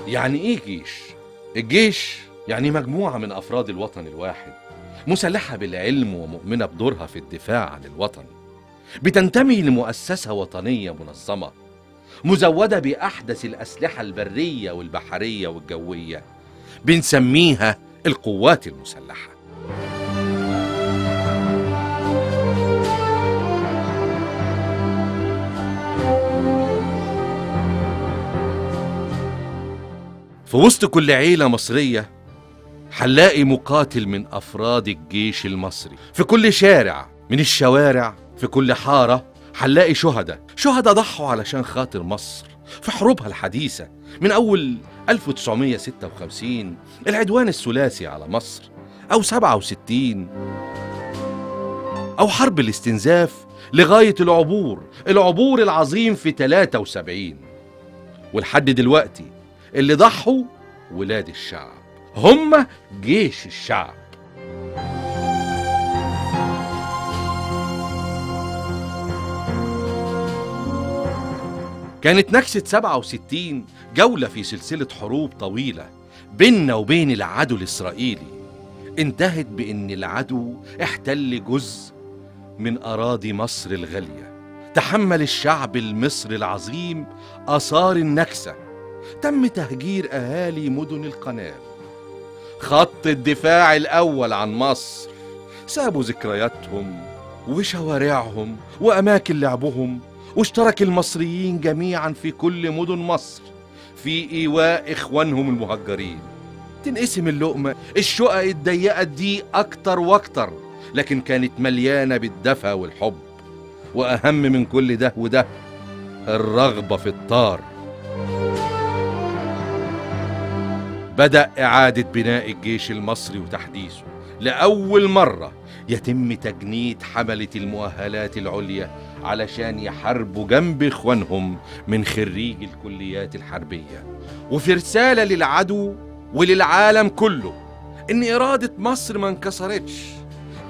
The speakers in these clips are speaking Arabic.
يعني إيه جيش؟ الجيش يعني مجموعة من أفراد الوطن الواحد مسلحة بالعلم ومؤمنة بدورها في الدفاع عن الوطن، بتنتمي لمؤسسة وطنية منظمة مزودة بأحدث الأسلحة البرية والبحرية والجوية، بنسميها القوات المسلحة. في وسط كل عيلة مصرية هنلاقي مقاتل من أفراد الجيش المصري. في كل شارع من الشوارع، في كل حارة هنلاقي شهداء ضحوا علشان خاطر مصر في حروبها الحديثة، من أول 1956 العدوان الثلاثي على مصر، أو 67، أو حرب الاستنزاف، لغاية العبور العظيم في 73. ولحد دلوقتي اللي ضحوا ولاد الشعب، هم جيش الشعب. كانت نكسة 67 جولة في سلسلة حروب طويلة بيننا وبين العدو الإسرائيلي، انتهت بأن العدو احتل جزء من أراضي مصر الغالية. تحمل الشعب المصري العظيم آثار النكسة، تم تهجير أهالي مدن القناة، خط الدفاع الأول عن مصر، سابوا ذكرياتهم وشوارعهم وأماكن لعبهم، واشترك المصريين جميعا في كل مدن مصر في إيواء إخوانهم المهجرين. تنقسم اللقمة، الشقق الضيقة دي أكتر وأكتر، لكن كانت مليانة بالدفى والحب، وأهم من كل ده وده الرغبة في الطار. بدأ إعادة بناء الجيش المصري وتحديثه. لأول مرة يتم تجنيد حملة المؤهلات العليا علشان يحاربوا جنب إخوانهم من خريج الكليات الحربية. وفي رسالة للعدو وللعالم كله إن إرادة مصر ما انكسرتش،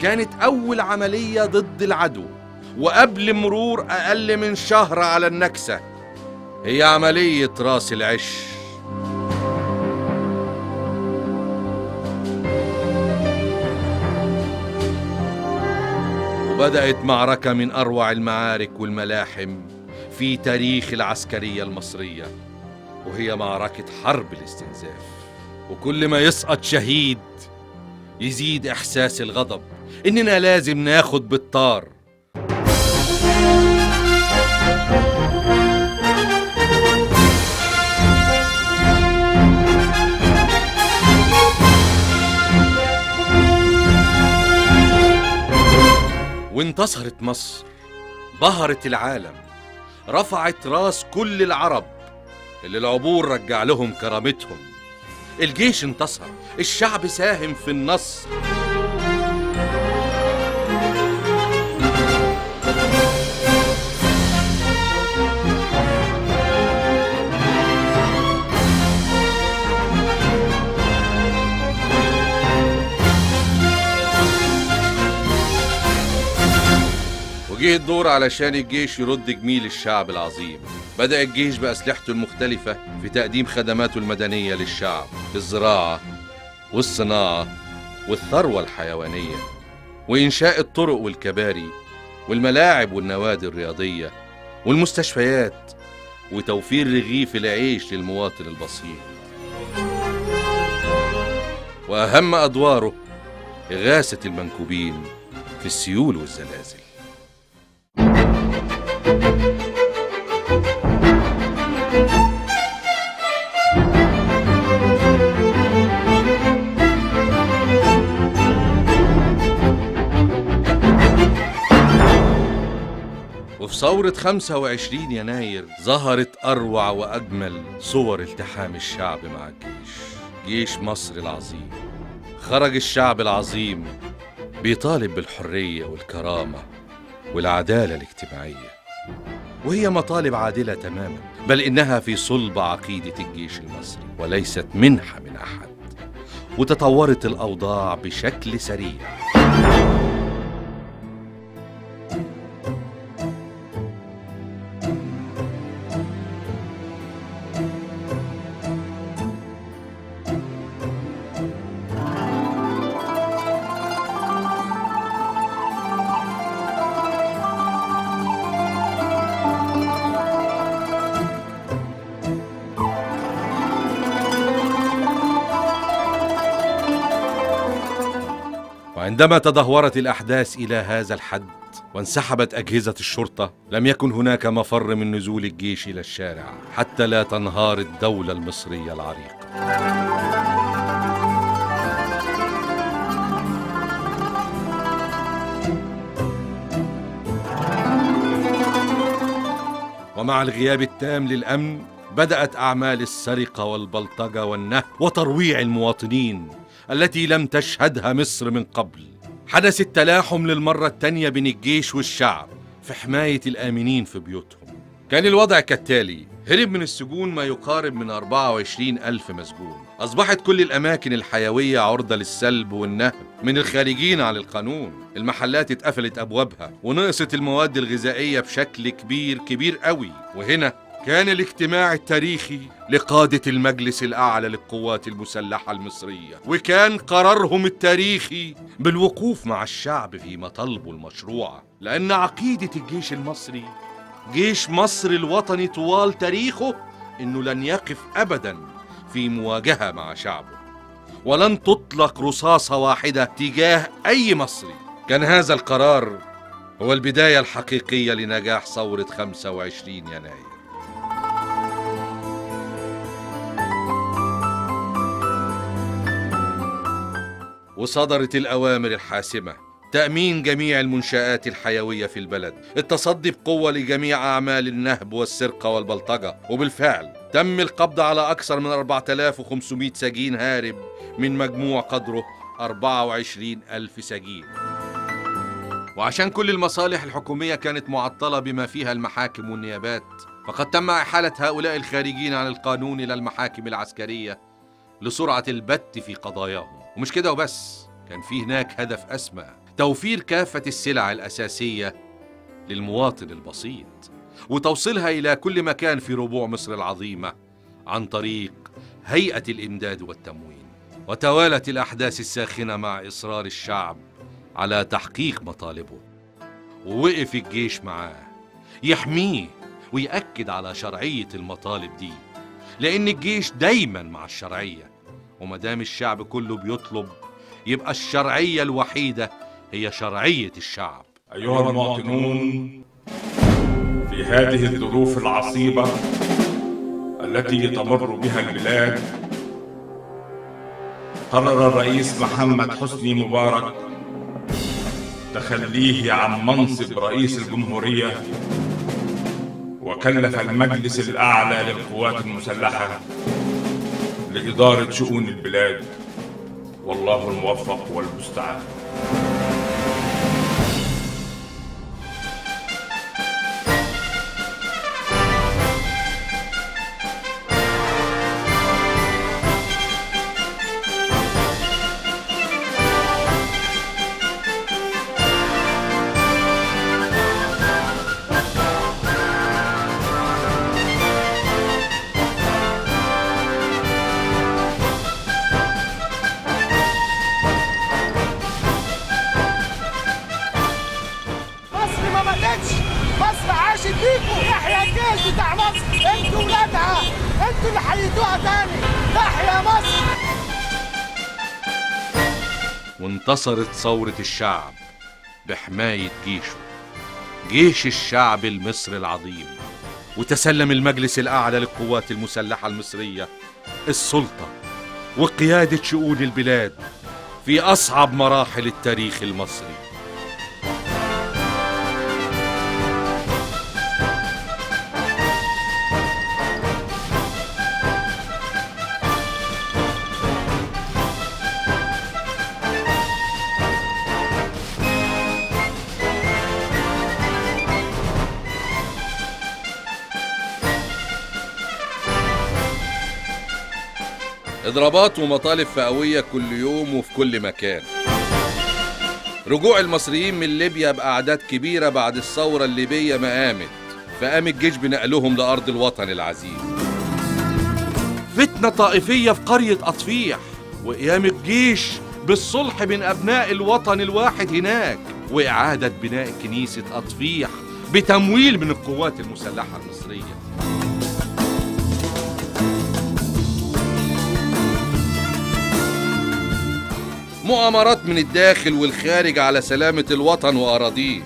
كانت أول عملية ضد العدو وقبل مرور أقل من شهر على النكسة، هي عملية راس العش. وبدأت معركة من أروع المعارك والملاحم في تاريخ العسكرية المصرية، وهي معركة حرب الاستنزاف. وكل ما يسقط شهيد يزيد إحساس الغضب إننا لازم ناخد بالطار. وانتصرت مصر، بهرت العالم، رفعت راس كل العرب اللي العبور رجع لهم كرامتهم. الجيش انتصر، الشعب ساهم في النصر. وجه الدور علشان الجيش يرد جميل الشعب العظيم. بدأ الجيش بأسلحته المختلفة في تقديم خدماته المدنية للشعب في الزراعة والصناعة والثروة الحيوانية، وإنشاء الطرق والكباري والملاعب والنوادي الرياضية والمستشفيات، وتوفير رغيف العيش للمواطن البسيط. وأهم أدواره إغاثة المنكوبين في السيول والزلازل. وفي ثورة 25 يناير ظهرت أروع وأجمل صور التحام الشعب مع الجيش. جيش مصر العظيم. خرج الشعب العظيم بيطالب بالحرية والكرامة والعدالة الاجتماعية، وهي مطالب عادلة تماما، بل إنها في صلب عقيدة الجيش المصري وليست منحة من أحد. وتطورت الأوضاع بشكل سريع. وعندما تدهورت الأحداث إلى هذا الحد وانسحبت أجهزة الشرطة، لم يكن هناك مفر من نزول الجيش إلى الشارع حتى لا تنهار الدولة المصرية العريقة. ومع الغياب التام للأمن بدأت أعمال السرقة والبلطجة والنهب وترويع المواطنين التي لم تشهدها مصر من قبل. حدث التلاحم للمرة الثانية بين الجيش والشعب في حماية الآمنين في بيوتهم. كان الوضع كالتالي: هرب من السجون ما يقارب من 24,000 مسجون. أصبحت كل الأماكن الحيوية عرضة للسلب والنهب من الخارجين عن القانون. المحلات اتقفلت أبوابها ونقصت المواد الغذائية بشكل كبير قوي. وهنا كان الاجتماع التاريخي لقادة المجلس الأعلى للقوات المسلحة المصرية، وكان قرارهم التاريخي بالوقوف مع الشعب في مطالبه المشروعة، لأن عقيدة الجيش المصري، جيش مصر الوطني طوال تاريخه، إنه لن يقف أبداً في مواجهة مع شعبه، ولن تطلق رصاصة واحدة تجاه أي مصري. كان هذا القرار هو البداية الحقيقية لنجاح ثورة 25 يناير. وصدرت الأوامر الحاسمة: تأمين جميع المنشآت الحيوية في البلد، التصدي بقوة لجميع أعمال النهب والسرقة والبلطجة. وبالفعل تم القبض على أكثر من 4500 سجين هارب من مجموع قدره 24,000 سجين. وعشان كل المصالح الحكومية كانت معطلة بما فيها المحاكم والنيابات، فقد تم إحالة هؤلاء الخارجين عن القانون إلى المحاكم العسكرية لسرعة البت في قضاياهم. ومش كده وبس، كان في هناك هدف أسمى: توفير كافة السلع الأساسية للمواطن البسيط وتوصيلها إلى كل مكان في ربوع مصر العظيمة عن طريق هيئة الإمداد والتموين. وتوالت الأحداث الساخنة مع إصرار الشعب على تحقيق مطالبه، ووقف الجيش معاه يحميه ويأكد على شرعية المطالب دي، لأن الجيش دايما مع الشرعية، ومدام الشعب كله بيطلب يبقى الشرعية الوحيدة هي شرعية الشعب. أيها المواطنون، في هذه الظروف العصيبة التي تمر بها البلاد، قرر الرئيس محمد حسني مبارك تخليه عن منصب رئيس الجمهورية، وكلف المجلس الأعلى للقوات المسلحة لإدارة شؤون البلاد، والله الموفق والمستعان. مصر عاشت بيكم، يحيى الجيش بتاع مصر، انتوا ولادها، انتوا اللي حييتوها تاني، تحيا مصر. وانتصرت ثورة الشعب بحماية جيشه، جيش الشعب المصري العظيم، وتسلم المجلس الأعلى للقوات المسلحة المصرية السلطة وقيادة شؤون البلاد في أصعب مراحل التاريخ المصري. إضرابات ومطالب فئوية كل يوم وفي كل مكان. رجوع المصريين من ليبيا بأعداد كبيرة بعد الثورة الليبية ما قامت، فقام الجيش بنقلهم لأرض الوطن العزيز. فتنة طائفية في قرية أطفيح، وقيام الجيش بالصلح بين أبناء الوطن الواحد هناك، وإعادة بناء كنيسة أطفيح بتمويل من القوات المسلحة المصرية. مؤامرات من الداخل والخارج على سلامة الوطن وأراضيه.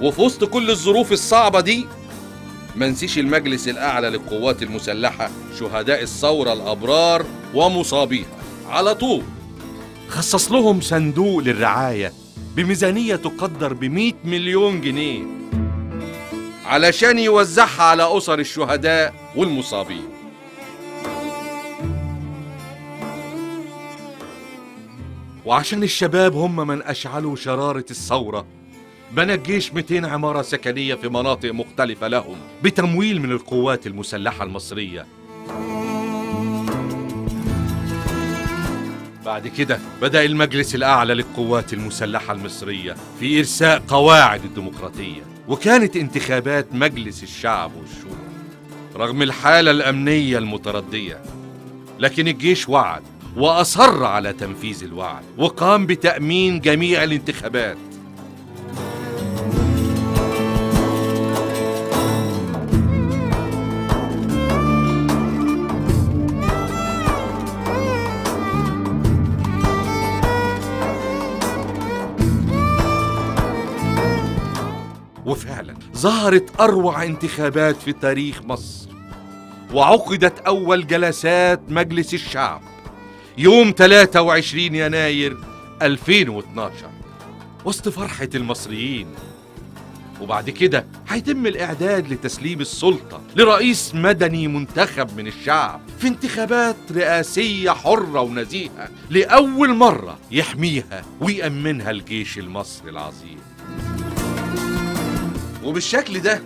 وفي وسط كل الظروف الصعبة دي منسيش المجلس الأعلى للقوات المسلحة شهداء الثورة الأبرار ومصابيها على طول خصص لهم صندوق للرعاية بميزانية تقدر ب100 مليون جنيه علشان يوزعها على أسر الشهداء والمصابين. وعشان الشباب هم من أشعلوا شرارة الثورة بنى الجيش 200 عمارة سكنية في مناطق مختلفة لهم بتمويل من القوات المسلحة المصرية. بعد كده بدأ المجلس الأعلى للقوات المسلحة المصرية في إرساء قواعد الديمقراطية، وكانت انتخابات مجلس الشعب والشورى رغم الحالة الأمنية المتردية، لكن الجيش وعد وأصر على تنفيذ الوعد وقام بتأمين جميع الانتخابات. وفعلا ظهرت أروع انتخابات في تاريخ مصر، وعقدت أول جلسات مجلس الشعب يوم 23 يناير 2012 وسط فرحة المصريين. وبعد كده هيتم الإعداد لتسليم السلطة لرئيس مدني منتخب من الشعب في انتخابات رئاسية حرة ونزيهة لأول مرة يحميها ويأمنها الجيش المصري العظيم. وبالشكل ده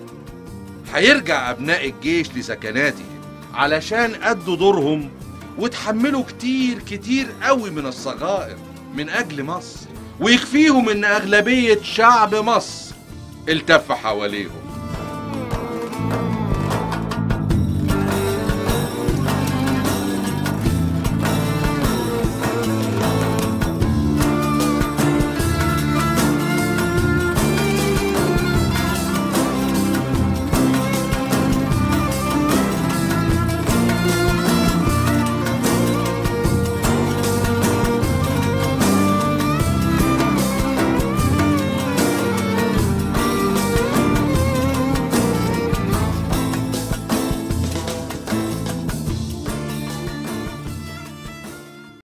هيرجع أبناء الجيش لسكناتهم علشان أدوا دورهم وتحملوا كتير قوي من الصغائر من أجل مصر، ويكفيهم إن أغلبية شعب مصر التف حواليهم.